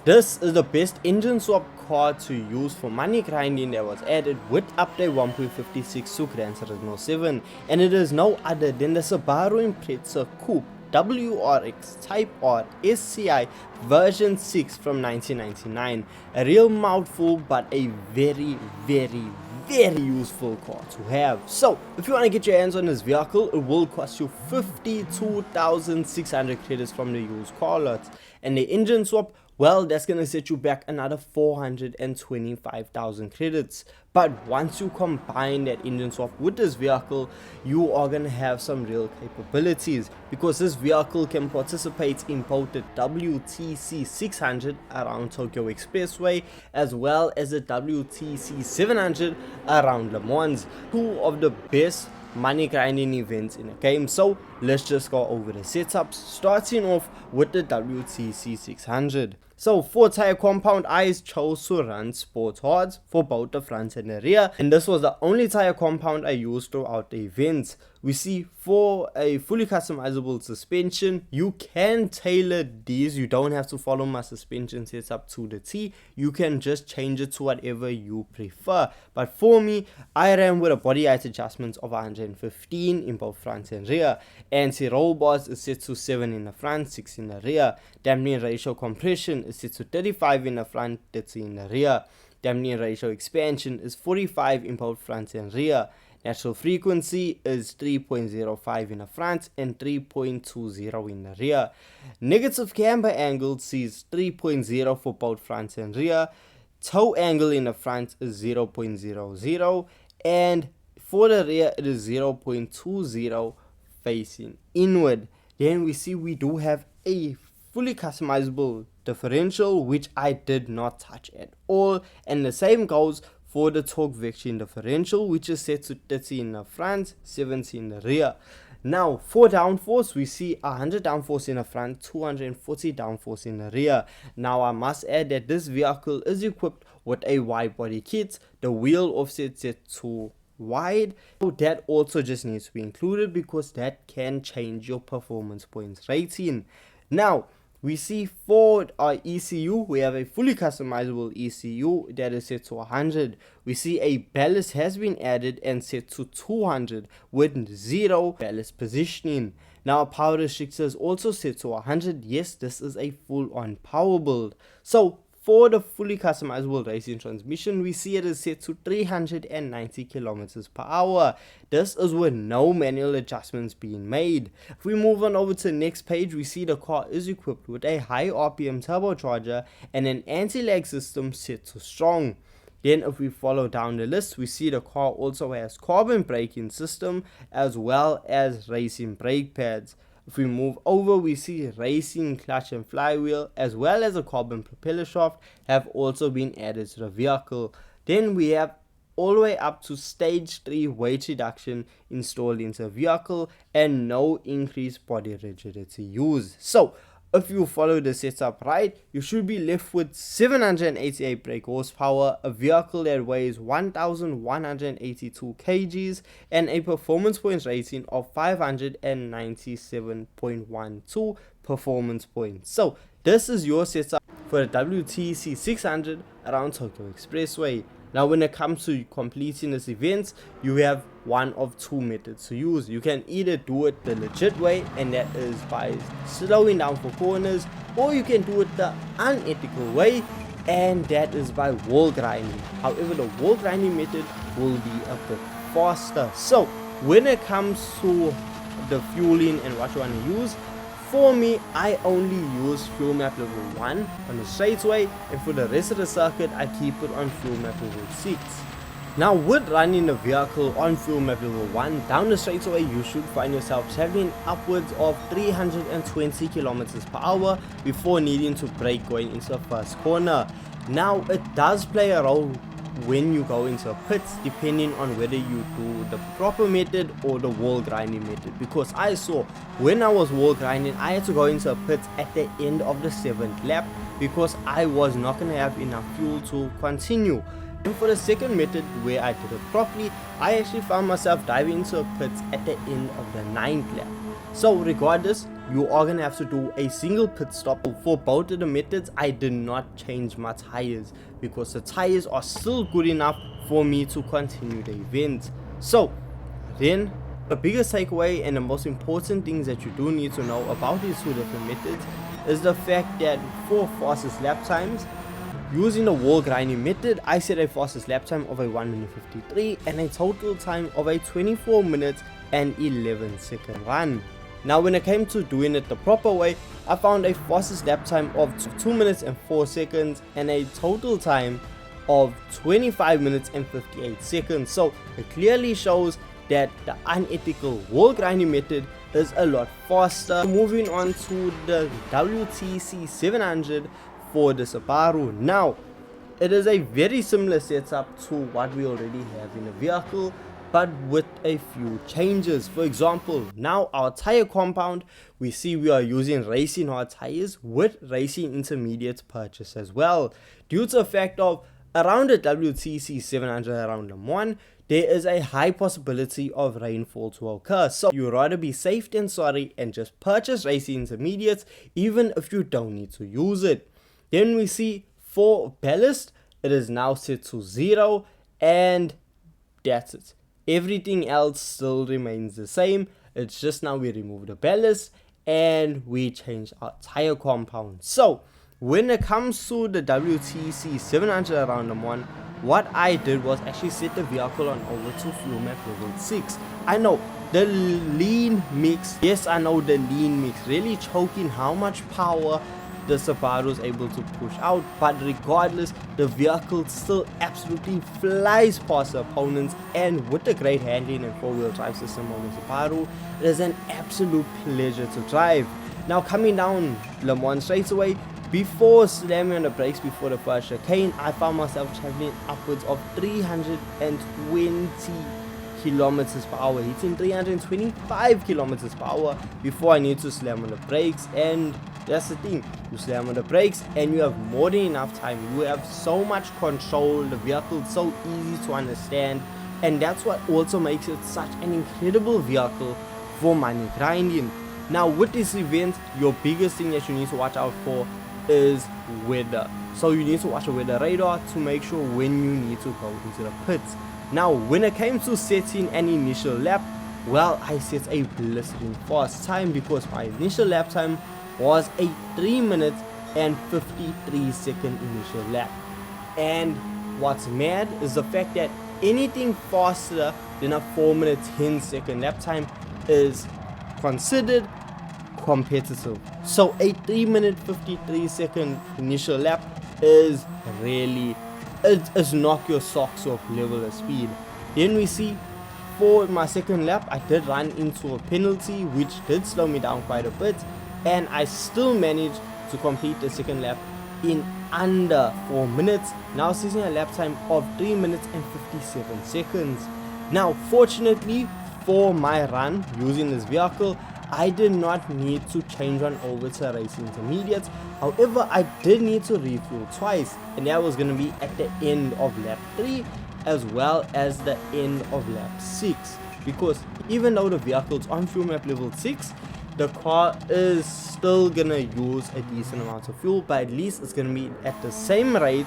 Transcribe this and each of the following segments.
This is the best engine swap card to use for money grinding that was added with update 1.56 to Gran Turismo 7, and it is no other than the Subaru IMPREZA Coupe WRX Type R STi Version 6 from 1999. A real mouthful, but a very useful car to have. So if you want to get your hands on this vehicle, it will cost you 52,600 credits from the used car lot, and the engine swap, well, that's gonna set you back another 425,000 credits. But once you combine that engine swap with this vehicle, you are gonna have some real capabilities, because this vehicle can participate in both the WTC 600 around Tokyo Expressway as well as the WTC 700 around Le Mans, two of the best money grinding events in the game. So let's just go over the setups, starting off with the WTC 600. So for tire compound, I chose to run Sport Hards for both the front and the rear, and this was the only tire compound I used throughout the event. We see for a fully customizable suspension, you can tailor these. You don't have to follow my suspension setup to the T. You can just change it to whatever you prefer. But for me, I ran with a body height adjustment of 115 in both front and rear. Anti-roll bars is set to 7 in the front, 6 in the rear. Dampening ratio compression is set to 35 in the front, 30 in the rear. Dampening ratio expansion is 45 in both front and rear. Natural frequency is 3.05 in the front and 3.20 in the rear. Negative camber angle sees 3.0 for both front and rear. Toe angle in the front is 0.00, and for the rear it is 0.20 facing inward. Then we see we do have a fully customizable differential, which I did not touch at all, and the same goes for the torque vectoring differential, which is set to 30 in the front, 70 in the rear. Now for downforce, we see 100 downforce in the front, 240 downforce in the rear. Now I must add that this vehicle is equipped with a wide body kit, the wheel offset set to wide, so that also just needs to be included because that can change your performance points rating. Now we see for our ECU, we have a fully customizable ECU that is set to 100. We see a ballast has been added and set to 200 with 0 ballast positioning. Now power restrictor is also set to 100. Yes, this is a full on power build. So for the fully customizable racing transmission, we see it is set to 390 kilometers per hour. This is with no manual adjustments being made. If we move on over to the next page, we see the car is equipped with a high RPM turbocharger and an anti-lag system set to strong. Then if we follow down the list, we see the car also has carbon braking system as well as racing brake pads. If we move over, we see racing clutch and flywheel as well as a carbon propeller shaft have also been added to the vehicle. Then we have all the way up to stage 3 weight reduction installed into the vehicle and no increased body rigidity used. So if you follow the setup right, you should be left with 788 brake horsepower, a vehicle that weighs 1,182 kgs, and a performance points rating of 597.12 performance points. So this is your setup for the WTC 600 around Tokyo Expressway. Now when it comes to completing this event, you have one of two methods to use. You can either do it the legit way, and that is by slowing down for corners, or you can do it the unethical way, and that is by wall grinding. However, the wall grinding method will be a bit faster. So when it comes to the fueling and what you want to use, for me, I only use fuel map level 1 on the straightaway, and for the rest of the circuit, I keep it on fuel map level 6. Now with running the vehicle on fuel map level 1 down the straightaway, you should find yourself traveling upwards of 320 kilometers per hour before needing to brake going into the first corner. Now it does play a role when you go into a pit, depending on whether you do the proper method or the wall grinding method, because I saw when I was wall grinding, I had to go into a pit at the end of the 7th lap because I was not going to have enough fuel to continue. And for the second method, where I did it properly, I actually found myself diving into a pit at the end of the 9th lap. So regardless, you are gonna have to do a single pit stop. For both of the methods, I did not change my tires because the tires are still good enough for me to continue the event. So then the biggest takeaway and the most important things that you do need to know about these two different methods is the fact that for fastest lap times, using the wall grinding method, I set a fastest lap time of a 1 minute 53 and a total time of a 24 minutes and 11 second run. Now when it came to doing it the proper way, I found a fastest lap time of 2 minutes and 4 seconds and a total time of 25 minutes and 58 seconds. So it clearly shows that the unethical wall grinding method is a lot faster. Moving on to the WTC 700 for the Subaru. Now it is a very similar setup to what we already have in the vehicle, but with a few changes. For example, now our tire compound, we see we are using racing hard tires with racing intermediates purchase as well, due to the fact of around the WTC 700 around the 1, there is a high possibility of rainfall to occur. So you'd rather be safe than sorry and just purchase racing intermediates even if you don't need to use it. Then we see for ballast, it is now set to 0 and that's it. Everything else still remains the same. It's just now we remove the ballast and we change our tire compound. So when it comes to the WTC 700 around the 1, what I did was actually set the vehicle on over to fuel map level 6. I know the lean mix, yes I know the lean mix really choking how much power the Subaru is able to push out, but regardless, the vehicle still absolutely flies past the opponents, and with the great handling and 4-wheel drive system on the Subaru, it is an absolute pleasure to drive. Now coming down Le Mans straightaway, before slamming on the brakes before the first chicane, I found myself traveling upwards of 320 kilometers per hour, hitting 325 kilometers per hour before I need to slam on the brakes. And that's the thing, you slam on the brakes and you have more than enough time. You have so much control, the vehicle is so easy to understand, and that's what also makes it such an incredible vehicle for money grinding. Now with this event, your biggest thing that you need to watch out for is weather. So you need to watch the weather radar to make sure when you need to go into the pits. Now when it came to setting an initial lap, well, I set a blistering fast time because my initial lap time was a 3 minutes and 53 second initial lap. And what's mad is the fact that anything faster than a 4 minute 10 second lap time is considered competitive. So a 3 minute 53 second initial lap is really, it's knock your socks off level of speed. Then we see for my second lap, I did run into a penalty which did slow me down quite a bit, and I still managed to complete the second lap in under 4 minutes, now seeing a lap time of 3 minutes and 57 seconds. Now fortunately for my run using this vehicle, I did not need to change one over to racing intermediates. However, I did need to refuel twice, and that was going to be at the end of lap 3 as well as the end of lap 6, because even though the vehicle's on fuel map level 6, the car is still gonna use a decent amount of fuel, but at least it's gonna be at the same rate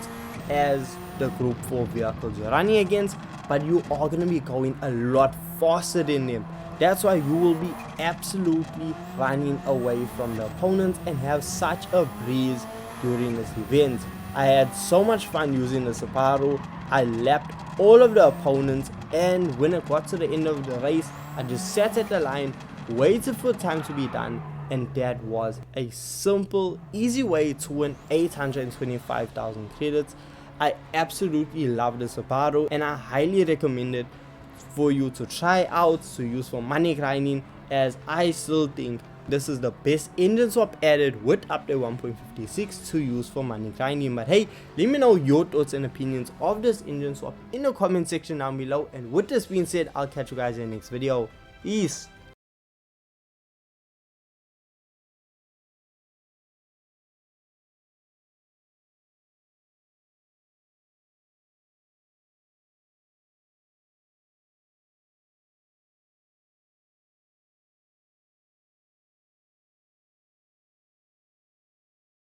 as the group 4 vehicles you're running against, but you are gonna be going a lot faster than them. That's why you will be absolutely running away from the opponents and have such a breeze during this event. I had so much fun using the Subaru. I lapped all of the opponents, and when it got to the end of the race, I just sat at the line, waited for time to be done, and that was a simple, easy way to win 825,000 credits. I absolutely love the Subaru, and I highly recommend it for you to try out, to use for money grinding, as I still think this is the best engine swap added with update 1.56 to use for money grinding. But hey, let me know your thoughts and opinions of this engine swap in the comment section down below, and with this being said, I'll catch you guys in the next video. Peace.